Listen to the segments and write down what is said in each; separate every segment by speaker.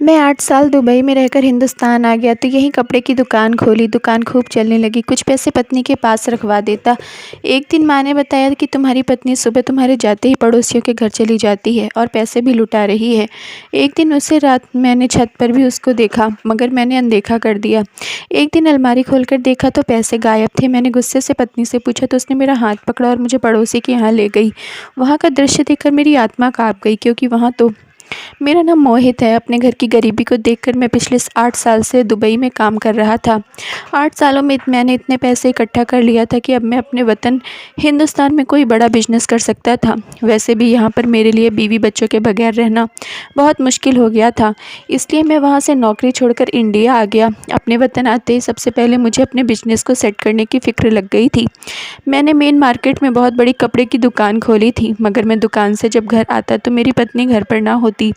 Speaker 1: मैं 8 साल दुबई में रहकर हिंदुस्तान आ गया तो यहीं कपड़े की दुकान खोली। दुकान खूब चलने लगी। कुछ पैसे पत्नी के पास रखवा देता। एक दिन माँ ने बताया कि तुम्हारी पत्नी सुबह तुम्हारे जाते ही पड़ोसियों के घर चली जाती है और पैसे भी लुटा रही है। एक दिन उसे रात मैंने छत पर भी उसको देखा, मगर मैंने अनदेखा कर दिया। एक दिन अलमारी खोलकर देखा तो पैसे गायब थे। मैंने गुस्से से पत्नी से पूछा तो उसने मेरा हाथ पकड़ा और मुझे पड़ोसी के यहाँ ले गई। वहाँ का दृश्य देखकर मेरी आत्मा काँप गई, क्योंकि वहाँ तो मेरा नाम मोहित है। अपने घर की गरीबी को देखकर मैं पिछले 8 साल से दुबई में काम कर रहा था। 8 सालों में मैंने इतने पैसे इकट्ठा कर लिया था कि अब मैं अपने वतन हिंदुस्तान में कोई बड़ा बिजनेस कर सकता था। वैसे भी यहाँ पर मेरे लिए बीवी बच्चों के बगैर रहना बहुत मुश्किल हो गया था, इसलिए मैं वहाँ से नौकरी छोड़कर इंडिया आ गया। अपने वतन आते ही सबसे पहले मुझे अपने बिजनेस को सेट करने की फ़िक्र लग गई थी। मैंने मेन मार्केट में बहुत बड़ी कपड़े की दुकान खोली थी, मगर मैं दुकान से जब घर आता तो मेरी पत्नी घर पर ना होती,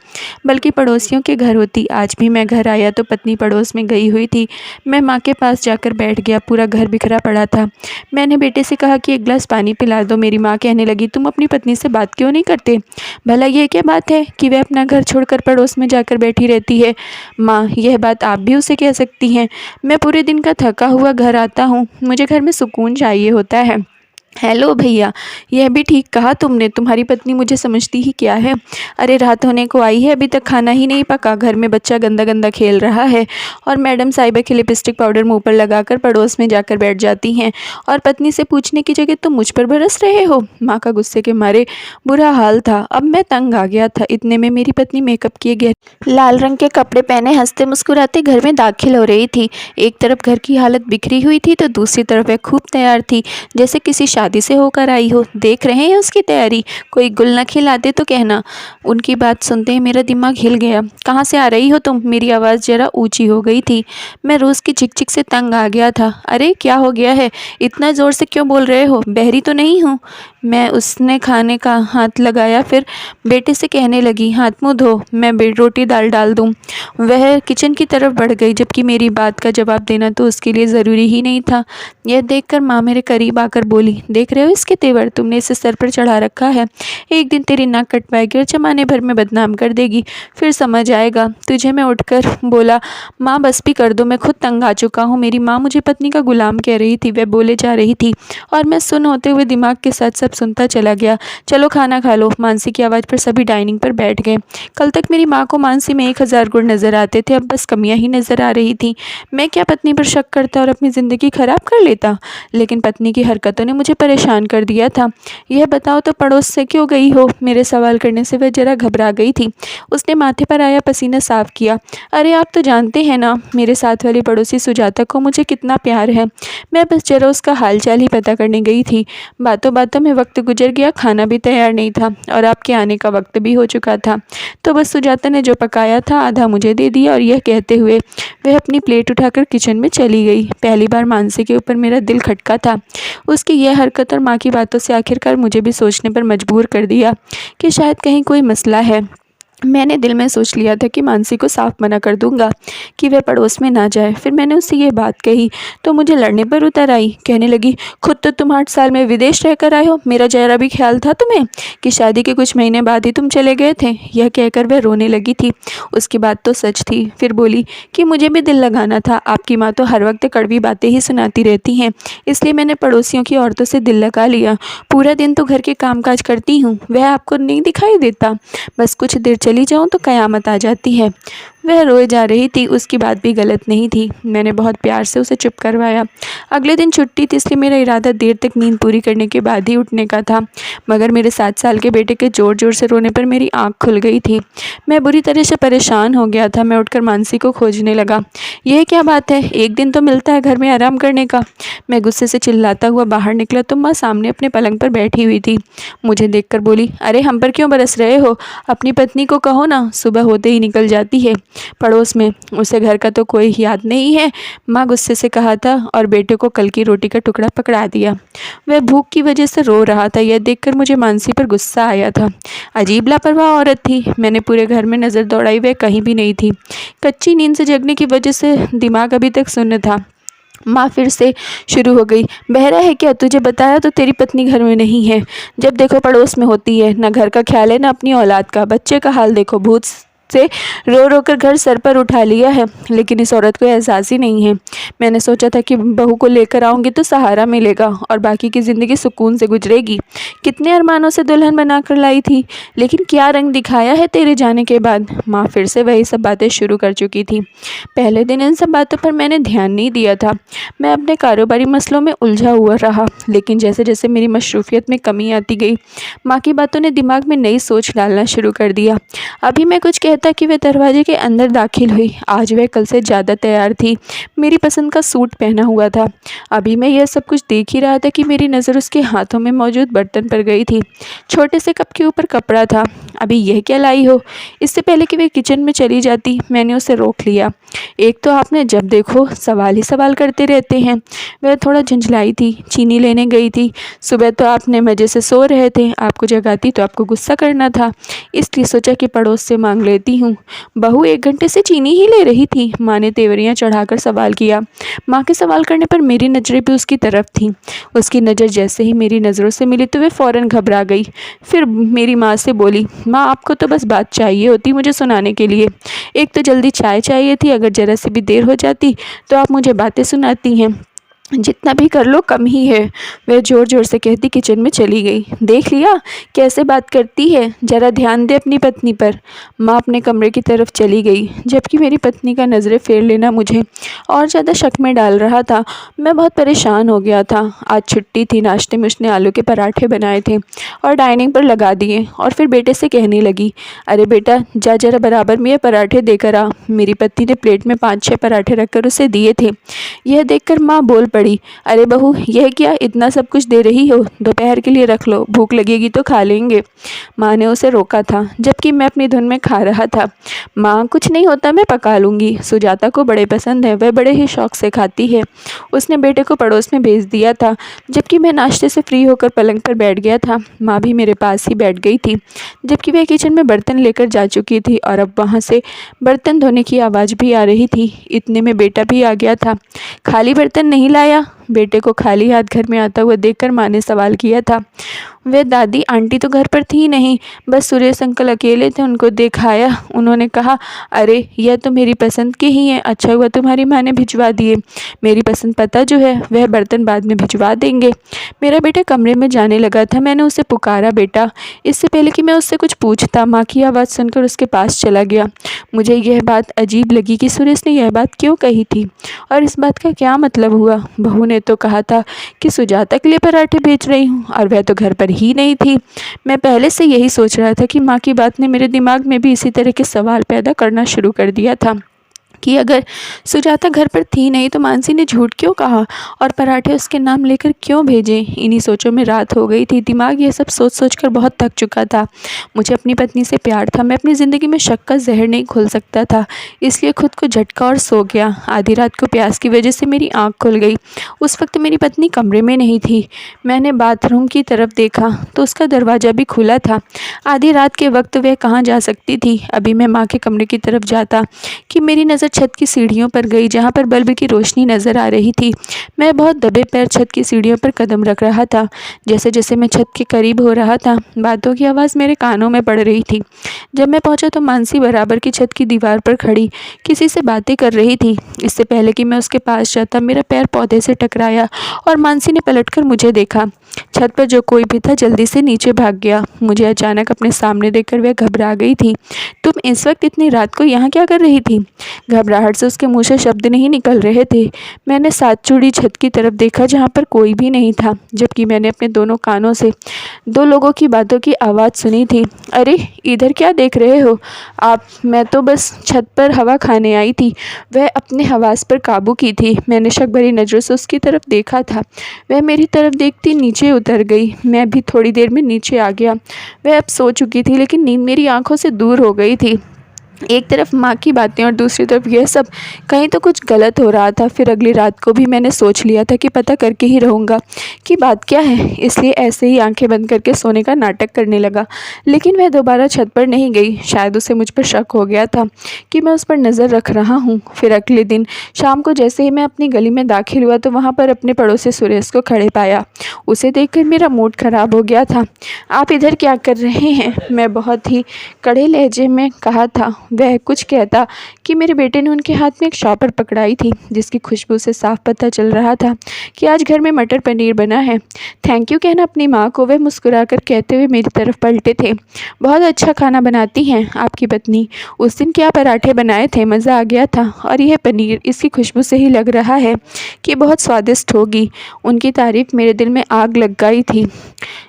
Speaker 1: बल्कि पड़ोसियों के घर होती। आज भी मैं घर आया तो पत्नी पड़ोस में गई हुई थी। मैं माँ के पास जाकर बैठ गया। पूरा घर बिखरा पड़ा था। मैंने बेटे से कहा कि एक गिलास पानी पिला दो। मेरी माँ कहने लगी, तुम अपनी पत्नी से बात क्यों नहीं करते? भला ये क्या बात है कि वह अपना घर छोड़कर पड़ोस में जाकर बैठी रहती है? माँ, यह बात आप भी उसे कह सकती हैं। मैं पूरे दिन का थका हुआ घर आता हूँ, मुझे घर में सुकून चाहिए होता है। हेलो भैया, यह भी ठीक कहा तुमने। तुम्हारी पत्नी मुझे समझती ही क्या है? अरे रात होने को आई है, अभी तक खाना ही नहीं पका। घर में बच्चा गंदा गंदा खेल रहा है और मैडम साहिबा की लिपस्टिक पाउडर मुंह पर लगाकर पड़ोस में जाकर बैठ जाती हैं और पत्नी से पूछने की जगह तुम मुझ पर बरस रहे हो। माँ का गुस्से के मारे बुरा हाल था। अब मैं तंग आ गया था। इतने में मेरी पत्नी मेकअप किए गहरे लाल रंग के कपड़े पहने हंसते मुस्कुराते घर में दाखिल हो रही थी। एक तरफ घर की हालत बिखरी हुई थी तो दूसरी तरफ वह खूब तैयार थी, जैसे किसी शादी से होकर आई हो। देख रहे हैं उसकी तैयारी? कोई गुल न खिलाते तो कहना। उनकी बात सुनते ही मेरा दिमाग हिल गया। कहाँ से आ रही हो तुम? मेरी आवाज़ जरा ऊंची हो गई थी। मैं रोज़ की चिकचिक से तंग आ गया था। अरे क्या हो गया है? इतना ज़ोर से क्यों बोल रहे हो? बहरी तो नहीं हूँ मैं? उसने खाने का हाथ लगाया, फिर बेटे से कहने लगी, हाथ मुँह धो, मैं रोटी दाल डाल दूँ। वह किचन की तरफ बढ़ गई, जबकि मेरी बात का जवाब देना तो उसके लिए ज़रूरी ही नहीं था। यह देखकर माँ मेरे करीब आकर बोली, देख रहे हो इसके तेवर? तुमने इसे सर पर चढ़ा रखा है। एक दिन तेरी नाक कटवाएगी और जमाने भर में बदनाम कर देगी, फिर समझ आएगा तुझे। मैं उठकर बोला, माँ बस भी कर दो, मैं खुद तंग आ चुका हूँ। मेरी माँ मुझे पत्नी का गुलाम कह रही थी। वह बोले जा रही थी और मैं सुन होते हुए दिमाग के साथ सब सुनता चला गया। चलो खाना खा लो। मानसी की आवाज़ पर सभी डाइनिंग पर बैठ गए। कल तक मेरी माँ को मानसी में 1000 गुण नज़र आते थे, अब बस कमियाँ ही नज़र आ रही थी। मैं क्या पत्नी पर शक करता और अपनी ज़िंदगी खराब कर लेता? लेकिन पत्नी की हरकतों ने मुझे परेशान कर दिया था। यह बताओ तो पड़ोस से क्यों गई हो? मेरे सवाल करने से वह जरा घबरा गई थी। उसने माथे पर आया पसीना साफ किया। अरे आप तो जानते हैं ना, मेरे साथ वाली पड़ोसी सुजाता को मुझे कितना प्यार है। मैं बस जरा उसका हालचाल ही पता करने गई थी। बातों बातों में वक्त गुजर गया। खाना भी तैयार नहीं था और आपके आने का वक्त भी हो चुका था। तो बस सुजाता ने जो पकाया था आधा मुझे दे दिया और यह कहते हुए वह अपनी प्लेट उठाकर किचन में चली गई। पहली बार मानसी के ऊपर मेरा दिल खटका था। उसकी यह हरकत और माँ की बातों से आखिरकार मुझे भी सोचने पर मजबूर कर दिया कि शायद कहीं कोई मसला है। मैंने दिल में सोच लिया था कि मानसी को साफ मना कर दूंगा कि वह पड़ोस में ना जाए। फिर मैंने उससे ये बात कही तो मुझे लड़ने पर उतर आई। कहने लगी, खुद तो तुम 8 साल में विदेश रहकर आए हो, मेरा जरा भी ख्याल था तुम्हें कि शादी के कुछ महीने बाद ही तुम चले गए थे? यह कहकर वह रोने लगी थी। उसकी बात तो सच थी। फिर बोली कि मुझे भी दिल लगाना था। आपकी माँ तो हर वक्त कड़वी बातें ही सुनाती रहती हैं, इसलिए मैंने पड़ोसियों की औरतों से दिल लगा लिया। पूरा दिन तो घर के कामकाज करती हूँ, वह आपको नहीं दिखाई देता? बस कुछ देर चली जाऊं तो कयामत आ जाती है। वह रोए जा रही थी। उसकी बात भी गलत नहीं थी। मैंने बहुत प्यार से उसे चुप करवाया। अगले दिन छुट्टी थी, इसलिए मेरा इरादा देर तक नींद पूरी करने के बाद ही उठने का था, मगर मेरे 7 साल के बेटे के ज़ोर ज़ोर से रोने पर मेरी आँख खुल गई थी। मैं बुरी तरह से परेशान हो गया था। मैं उठकर मानसी को खोजने लगा। यह क्या बात है? एक दिन तो मिलता है घर में आराम करने का। मैं गुस्से से चिल्लाता हुआ बाहर निकला तो माँ सामने अपने पलंग पर बैठी हुई थी। मुझे देखकर बोली, अरे हम पर क्यों बरस रहे हो? अपनी पत्नी को कहो ना, सुबह होते ही निकल जाती है पड़ोस में, उसे घर का तो कोई याद नहीं है। माँ गुस्से से कहा था और बेटे को कल की रोटी का टुकड़ा पकड़ा दिया। वह भूख की वजह से रो रहा था। यह देखकर मुझे मानसी पर गुस्सा आया था। अजीब लापरवाह औरत थी। मैंने पूरे घर में नज़र दौड़ाई, वह कहीं भी नहीं थी। कच्ची नींद से जगने की वजह से दिमाग अभी तक सुन्न था। माँ फिर से शुरू हो गई, बहरा है क्या? तुझे बताया तो तेरी पत्नी घर में नहीं है। जब देखो पड़ोस में होती है, ना घर का ख्याल है ना अपनी औलाद का। बच्चे का हाल देखो, भूत से रो रो कर घर सर पर उठा लिया है, लेकिन इस औरत को एहसास ही नहीं है। मैंने सोचा था कि बहू को लेकर आऊँगी तो सहारा मिलेगा और बाकी की ज़िंदगी सुकून से गुजरेगी। कितने अरमानों से दुल्हन बना कर लाई थी, लेकिन क्या रंग दिखाया है तेरे जाने के बाद। माँ फिर से वही सब बातें शुरू कर चुकी थी। पहले दिन इन सब बातों पर मैंने ध्यान नहीं दिया था। मैं अपने कारोबारी मसलों में उलझा हुआ रहा, लेकिन जैसे जैसे मेरी मशरूफियत में कमी आती गई, माँ की बातों ने दिमाग में नई सोच डालना शुरू कर दिया। अभी मैं कुछ कहता कि वह दरवाजे के अंदर दाखिल हुई। आज वह कल से ज़्यादा तैयार थी, मेरी पसंद का सूट पहना हुआ था। अभी मैं यह सब कुछ देख ही रहा था कि मेरी नज़र उसके हाथों में मौजूद बर्तन पर गई थी। छोटे से कप के ऊपर कपड़ा था। अभी यह क्या लाई हो? इससे पहले कि वह किचन में चली जाती, मैंने उसे रोक लिया। एक तो आपने जब देखो सवाल ही सवाल करते रहते हैं। वह थोड़ा झंझलाई थी। चीनी लेने गई थी। सुबह तो आपने मज़े से सो रहे थे, आपको जगाती तो आपको गुस्सा करना था, इसलिए सोचा कि पड़ोस से मांग लेती हूँ। बहू 1 घंटे से चीनी ही ले रही थी, माँ ने तेवरियाँ चढ़ाकर सवाल किया। माँ के सवाल करने पर मेरी नज़रें भी उसकी तरफ थीं। उसकी नज़र जैसे ही मेरी नज़रों से मिली तो वह फ़ौरन घबरा गई। फिर मेरी माँ से बोली, माँ आपको तो बस बात चाहिए होती मुझे सुनाने के लिए। एक तो जल्दी चाय चाहिए थी, अगर ज़रा सी भी देर हो जाती तो आप मुझे बातें सुनाती हैं। जितना भी कर लो कम ही है। वह ज़ोर ज़ोर से कहती किचन में चली गई। देख लिया कैसे बात करती है, ज़रा ध्यान दे अपनी पत्नी पर। माँ अपने कमरे की तरफ चली गई, जबकि मेरी पत्नी का नज़रें फेर लेना मुझे और ज़्यादा शक में डाल रहा था। मैं बहुत परेशान हो गया था। आज छुट्टी थी। नाश्ते में उसने आलू के पराठे बनाए थे और डाइनिंग पर लगा दिए, और फिर बेटे से कहने लगी, अरे बेटा जा जरा बराबर में ये पराठे देकर आ। मेरी पत्नी ने प्लेट में 5-6 पराठे रखकर उसे दिए थे। यह देखकर माँ बोल पड़ी, अरे बहू यह क्या इतना सब कुछ दे रही हो, दोपहर के लिए रख लो, भूख लगेगी तो खा लेंगे। माँ ने उसे रोका था, जबकि मैं अपनी धुन में खा रहा था। माँ कुछ नहीं होता, मैं पका लूँगी, सुजाता को बड़े पसंद है, वह बड़े ही शौक से खाती है। उसने बेटे को पड़ोस में भेज दिया था। जबकि मैं नाश्ते से फ्री होकर पलंग पर बैठ गया था, माँ भी मेरे पास ही बैठ गई थी, जबकि वह किचन में बर्तन लेकर जा चुकी थी और अब वहाँ से बर्तन धोने की आवाज़ भी आ रही थी। इतने में बेटा भी आ गया था। खाली बर्तन नहीं लाया? बेटे को खाली हाथ घर में आता हुआ देखकर माँ ने सवाल किया था। वे दादी आंटी तो घर पर थी नहीं, बस सुरेश अंकल अकेले थे, उनको दिखाया। उन्होंने कहा, अरे यह तो मेरी पसंद के ही हैं, अच्छा हुआ तुम्हारी माँ ने भिजवा दिए। मेरी पसंद पता जो है वह बर्तन बाद में भिजवा देंगे। मेरा बेटा कमरे में जाने लगा था। मैंने उसे पुकारा, बेटा। इससे पहले कि मैं उससे कुछ पूछता, माँ की आवाज़ सुनकर उसके पास चला गया। मुझे यह बात अजीब लगी कि सुरेश ने यह बात क्यों कही थी और इस बात का क्या मतलब हुआ। बहू ने तो कहा था कि सुजाता के लिए पराठे भेज रही हूँ, और वह तो घर पर ही नहीं थी। मैं पहले से यही सोच रहा था कि माँ की बात ने मेरे दिमाग में भी इसी तरह के सवाल पैदा करना शुरू कर दिया था कि अगर सुजाता घर पर थी नहीं तो मानसी ने झूठ क्यों कहा और पराठे उसके नाम लेकर क्यों भेजे। इन्हीं सोचों में रात हो गई थी। दिमाग ये सब सोच सोच कर बहुत थक चुका था। मुझे अपनी पत्नी से प्यार था। मैं अपनी ज़िंदगी में शक का जहर नहीं खोल सकता था, इसलिए खुद को झटका और सो गया। आधी रात को प्यास की वजह से मेरी आँख खुल गई। उस वक्त मेरी पत्नी कमरे में नहीं थी। मैंने बाथरूम की तरफ देखा तो उसका दरवाज़ा भी खुला था। आधी रात के वक्त वह कहाँ जा सकती थी। अभी मैं माँ के कमरे की तरफ जाता कि मेरी नज़र छत की सीढ़ियों पर गई, जहाँ पर बल्ब की रोशनी नज़र आ रही थी। मैं बहुत दबे पैर छत की सीढ़ियों पर कदम रख रहा था। जैसे जैसे मैं छत के करीब हो रहा था, बातों की आवाज़ मेरे कानों में पड़ रही थी। जब मैं पहुंचा तो मानसी बराबर की छत की दीवार पर खड़ी किसी से बातें कर रही थी। इससे पहले कि मैं उसके पास जाता, मेरा पैर पौधे से टकराया और मानसी ने पलटकर मुझे देखा। छत पर जो कोई भी था जल्दी से नीचे भाग गया। मुझे अचानक अपने सामने देखकर वह घबरा गई थी। तुम इस वक्त इतनी रात को यहाँ क्या कर रही थी? घबराहट से उसके मुंह से शब्द नहीं निकल रहे थे। मैंने सात चूड़ी छत की तरफ देखा, जहाँ पर कोई भी नहीं था, जबकि मैंने अपने दोनों कानों से 2 लोगों की बातों की आवाज़ सुनी थी। अरे इधर क्या देख रहे हो आप? मैं तो बस छत पर हवा खाने आई थी। वह अपने हवास पर काबू की थी। मैंने शक भरी नज़रों से उसकी तरफ देखा था। वह मेरी तरफ देखती नीचे उतर गई। मैं भी थोड़ी देर में नीचे आ गया। वह अब सो चुकी थी, लेकिन नींद मेरी आंखों से दूर हो गई थी। एक तरफ माँ की बातें और दूसरी तरफ यह सब, कहीं तो कुछ गलत हो रहा था। फिर अगली रात को भी मैंने सोच लिया था कि पता करके ही रहूँगा कि बात क्या है, इसलिए ऐसे ही आंखें बंद करके सोने का नाटक करने लगा। लेकिन वह दोबारा छत पर नहीं गई। शायद उसे मुझ पर शक हो गया था कि मैं उस पर नज़र रख रहा हूँ। फिर अगले दिन शाम को जैसे ही मैं अपनी गली में दाखिल हुआ तो वहाँ पर अपने पड़ोसी सुरेश को खड़े पाया। उसे देखकर मेरा मूड ख़राब हो गया था। आप इधर क्या कर रहे हैं? मैं बहुत ही कड़े लहजे में कहा था। वह कुछ कहता कि मेरे बेटे ने उनके हाथ में एक शॉपर पकड़ाई थी जिसकी खुशबू से साफ पता चल रहा था कि आज घर में मटर पनीर बना है। थैंक यू कहना अपनी माँ को वह मुस्कुराकर कहते हुए मेरी तरफ पलटे थे। बहुत अच्छा खाना बनाती हैं आपकी पत्नी। उस दिन क्या पराठे बनाए थे, मज़ा आ गया था। और यह पनीर, इसकी खुशबू से ही लग रहा है कि बहुत स्वादिष्ट होगी। उनकी तारीफ़ मेरे दिल में आग लग गई थी।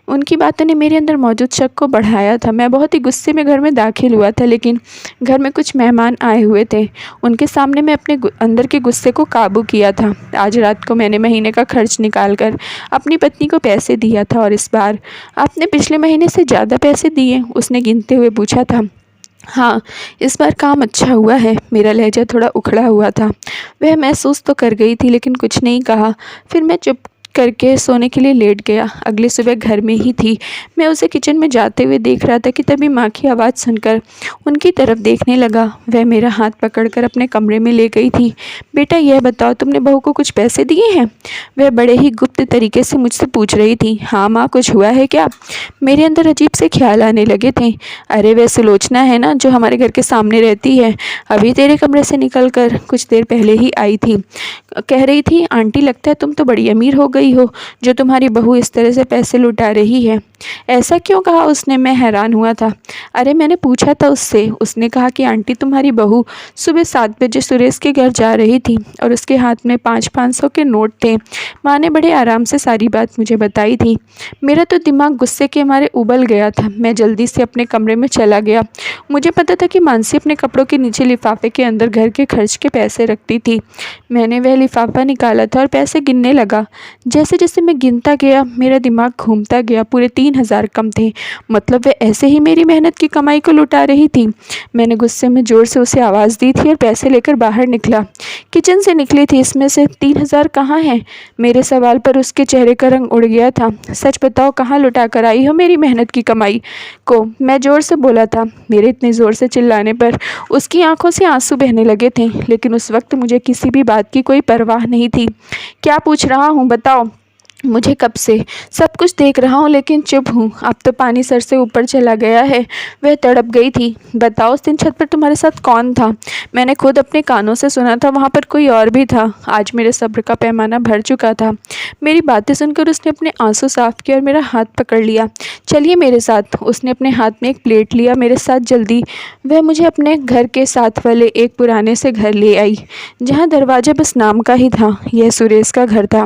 Speaker 1: उनकी बातों ने मेरे अंदर मौजूद शक को बढ़ाया था। मैं बहुत ही गुस्से में घर में दाखिल हुआ था, लेकिन घर में कुछ मेहमान आए हुए थे। उनके सामने मैं अपने अंदर के गुस्से को काबू किया था। आज रात को मैंने महीने का खर्च निकाल कर अपनी पत्नी को पैसे दिया था। और इस बार आपने पिछले महीने से ज़्यादा पैसे दिए? उसने गिनते हुए पूछा था। हाँ, इस बार काम अच्छा हुआ है। मेरा लहजा थोड़ा उखड़ा हुआ था। वह महसूस तो कर गई थी, लेकिन कुछ नहीं कहा। फिर मैं चुप करके सोने के लिए लेट गया। अगली सुबह घर में ही थी। मैं उसे किचन में जाते हुए देख रहा था कि तभी माँ की आवाज़ सुनकर उनकी तरफ देखने लगा। वह मेरा हाथ पकड़कर अपने कमरे में ले गई थी। बेटा, यह बताओ, तुमने बहू को कुछ पैसे दिए हैं? वह बड़े ही गुप्त तरीके से मुझसे पूछ रही थी। हाँ माँ, कुछ हुआ है क्या? मेरे अंदर अजीब से ख्याल आने लगे थे। अरे, वह सुलोचना है ना, जो हमारे घर के सामने रहती है। अभी तेरे कमरे से निकल कर कुछ देर पहले ही आई थी। कह रही थी, आंटी, लगता है तुम तो बड़ी अमीर हो गई हो, जो तुम्हारी बहू इस तरह से पैसे लुटा रही है। ऐसा क्यों कहा उसने? मैं हैरान हुआ था। अरे, मैंने पूछा था उससे। उसने कहा कि आंटी, तुम्हारी बहू सुबह 7 बजे सुरेश के घर जा रही थी और उसके हाथ में 500-500 के नोट थे। माँ ने बड़े आराम से सारी बात मुझे बताई थी। मेरा तो दिमाग गुस्से के मारे उबल गया था। मैं जल्दी से अपने कमरे में चला गया। मुझे पता था कि मानसी अपने कपड़ों के नीचे लिफाफे के अंदर घर के खर्च के पैसे रखती थी। मैंने वह लिफाफा निकाला था और पैसे गिनने लगा। जैसे जैसे मैं गिनता गया, मेरा दिमाग घूमता गया। पूरे 3000 कम थे। मतलब वह ऐसे ही मेरी मेहनत की कमाई को लुटा रही थी। मैंने गुस्से में ज़ोर से उसे आवाज़ दी थी और पैसे लेकर बाहर निकला। किचन से निकली थी। इसमें से 3000 कहाँ हैं? मेरे सवाल पर उसके चेहरे का रंग उड़ गया था। सच बताओ, कहाँ लुटा कर आई हो मेरी मेहनत की कमाई को? मैं ज़ोर से बोला था। मेरे इतने ज़ोर से चिल्लाने पर उसकी आंखों से आंसू बहने लगे थे, लेकिन उस वक्त मुझे किसी भी बात की कोई परवाह नहीं थी। क्या पूछ रहा हूँ, बताओ? मुझे कब से सब कुछ देख रहा हूँ, लेकिन चुप हूँ। अब तो पानी सर से ऊपर चला गया है। वह तड़प गई थी। बताओ, उस दिन छत पर तुम्हारे साथ कौन था? मैंने खुद अपने कानों से सुना था। वहाँ पर कोई और भी था। आज मेरे सब्र का पैमाना भर चुका था। मेरी बातें सुनकर उसने अपने आंसू साफ किए और मेरा हाथ पकड़ लिया। चलिए मेरे साथ। उसने अपने हाथ में एक प्लेट लिया। मेरे साथ जल्दी। वह मुझे अपने घर के साथ वाले एक पुराने से घर ले आई, जहाँ दरवाजा बस नाम का ही था। यह सुरेश का घर था।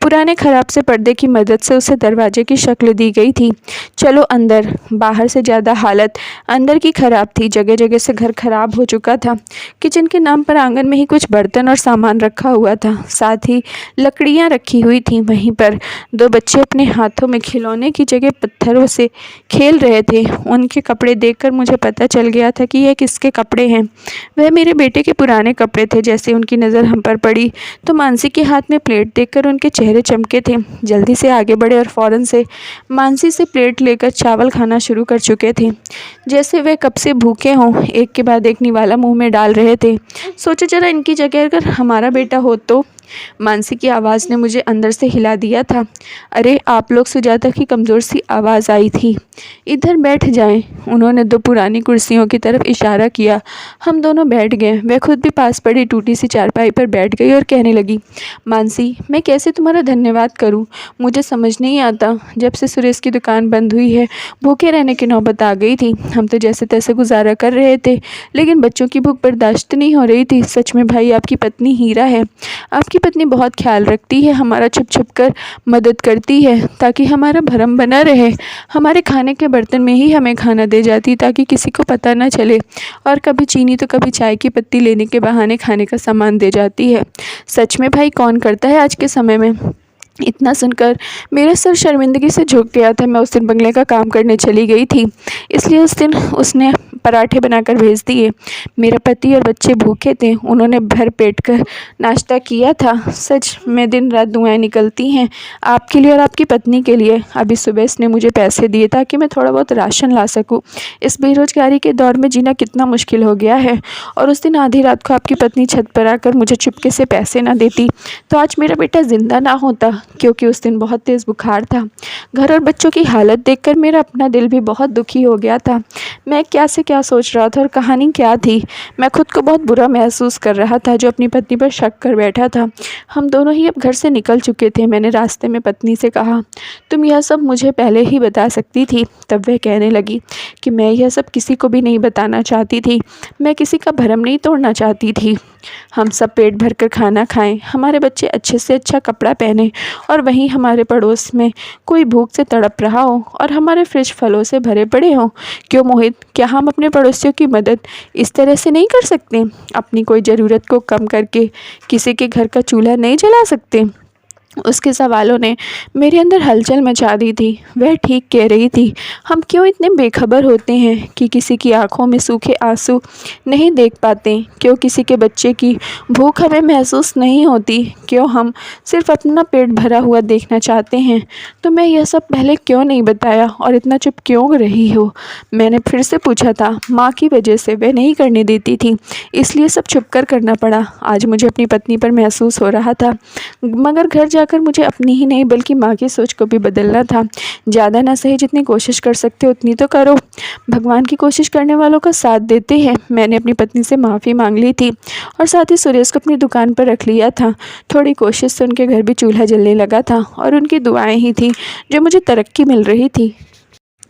Speaker 1: पुराने खराब से पर्दे की मदद से उसे दरवाजे की शक्ल दी गई थी। चलो अंदर। बाहर से ज़्यादा हालत अंदर की खराब थी। जगह जगह से घर खराब हो चुका था। किचन के नाम पर आंगन में ही कुछ बर्तन और सामान रखा हुआ था। साथ ही लकड़ियाँ रखी हुई थीं। वहीं पर 2 बच्चे अपने हाथों में खिलौने की जगह पत्थरों से खेल रहे थे। उनके कपड़े देखकर मुझे पता चल गया था कि यह किसके कपड़े हैं। वह मेरे बेटे के पुराने कपड़े थे। जैसे उनकी नज़र हम पर पड़ी तो मानसी के हाथ में प्लेट देखकर उनके चेहरे चमके थे। जल्दी से आगे बढ़े और फ़ौरन से मानसी से प्लेट लेकर चावल खाना शुरू कर चुके थे, जैसे वे कब से भूखे हों। एक के बाद एक निवाला मुंह में डाल रहे थे। सोचो जरा, इनकी जगह अगर हमारा बेटा हो तो। मानसी की आवाज़ ने मुझे अंदर से हिला दिया था। अरे आप लोग, सुजाता की कमज़ोर सी आवाज़ आई थी। इधर बैठ जाएं। उन्होंने 2 पुरानी कुर्सियों की तरफ इशारा किया। हम दोनों बैठ गए। वह खुद भी पास पड़ी टूटी सी चारपाई पर बैठ गई और कहने लगी, मानसी, मैं कैसे तुम्हारा धन्यवाद करूं? मुझे समझ नहीं आता। जब से सुरेश की दुकान बंद हुई है, भूखे रहने की नौबत आ गई थी। हम तो जैसे तैसे गुजारा कर रहे थे, लेकिन बच्चों की भूख बर्दाश्त नहीं हो रही थी। सच में भाई, आपकी पत्नी हीरा है। आपकी पत्नी बहुत ख्याल रखती है, हमारा छुप छुप कर मदद करती है ताकि हमारा भरम बना रहे। हमारे खाने के बर्तन में ही हमें खाना दे जाती ताकि किसी को पता ना चले, और कभी चीनी तो कभी चाय की पत्ती लेने के बहाने खाने का सामान दे जाती है। सच में भाई, कौन करता है आज के समय में? इतना सुनकर मेरा सर शर्मिंदगी से झुक गया था। मैं उस दिन बंगले का काम करने चली गई थी, इसलिए उस दिन उसने पराठे बनाकर भेज दिए। मेरा पति और बच्चे भूखे थे। उन्होंने भर पेट कर नाश्ता किया था। सच में दिन रात दुआएं निकलती हैं आपके लिए और आपकी पत्नी के लिए। अभी सुबह इसने मुझे पैसे दिए ताकि मैं थोड़ा बहुत राशन ला सकूं। इस बेरोजगारी के दौर में जीना कितना मुश्किल हो गया है। और उस दिन आधी रात को आपकी पत्नी छत पर आकर मुझे चुपके से पैसे ना देती तो आज मेरा बेटा जिंदा ना होता, क्योंकि उस दिन बहुत तेज़ बुखार था। घर और बच्चों की हालत देखकर मेरा अपना दिल भी बहुत दुखी हो गया था। मैं क्या से क्या क्या सोच रहा था और कहानी क्या थी। मैं खुद को बहुत बुरा महसूस कर रहा था जो अपनी पत्नी पर शक कर बैठा था। हम दोनों ही अब घर से निकल चुके थे। मैंने रास्ते में पत्नी से कहा, तुम यह सब मुझे पहले ही बता सकती थी। तब वह कहने लगी कि मैं यह सब किसी को भी नहीं बताना चाहती थी। मैं किसी का भरम नहीं तोड़ना चाहती थी। हम सब पेट भर कर खाना खाएं, हमारे बच्चे अच्छे से अच्छा कपड़ा पहने और वहीं हमारे पड़ोस में कोई भूख से तड़प रहा हो और हमारे फ्रिज फलों से भरे पड़े हों। क्यों मोहित, क्या हम अपने पड़ोसियों की मदद इस तरह से नहीं कर सकते? अपनी कोई ज़रूरत को कम करके किसी के घर का चूल्हा नहीं जला सकते? उसके सवालों ने मेरे अंदर हलचल मचा दी थी। वह ठीक कह रही थी। हम क्यों इतने बेखबर होते हैं कि किसी की आंखों में सूखे आंसू नहीं देख पाते? क्यों किसी के बच्चे की भूख हमें महसूस नहीं होती? क्यों हम सिर्फ अपना पेट भरा हुआ देखना चाहते हैं? तो मैं यह सब पहले क्यों नहीं बताया और इतना चुप क्यों रही हो? मैंने फिर से पूछा था। माँ की वजह से वह नहीं करने देती थी, इसलिए सब छुप कर करना पड़ा। आज मुझे अपनी पत्नी पर महसूस हो रहा था, मगर घर जाकर मुझे अपनी ही नहीं बल्कि माँ की सोच को भी बदलना था। ज़्यादा ना सही, जितनी कोशिश कर सकते हो उतनी तो करो। भगवान की कोशिश करने वालों का साथ देते हैं। मैंने अपनी पत्नी से माफ़ी मांग ली थी और साथ ही सुरेश को अपनी दुकान पर रख लिया था। थोड़ी कोशिश से उनके घर भी चूल्हा जलने लगा था और उनकी दुआएं ही थी जो मुझे तरक्की मिल रही थी।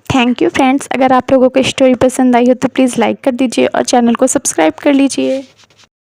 Speaker 1: Thank you friends. अगर आप लोगों को स्टोरी पसंद आई हो तो प्लीज़ लाइक कर दीजिए और चैनल को सब्सक्राइब कर लीजिए।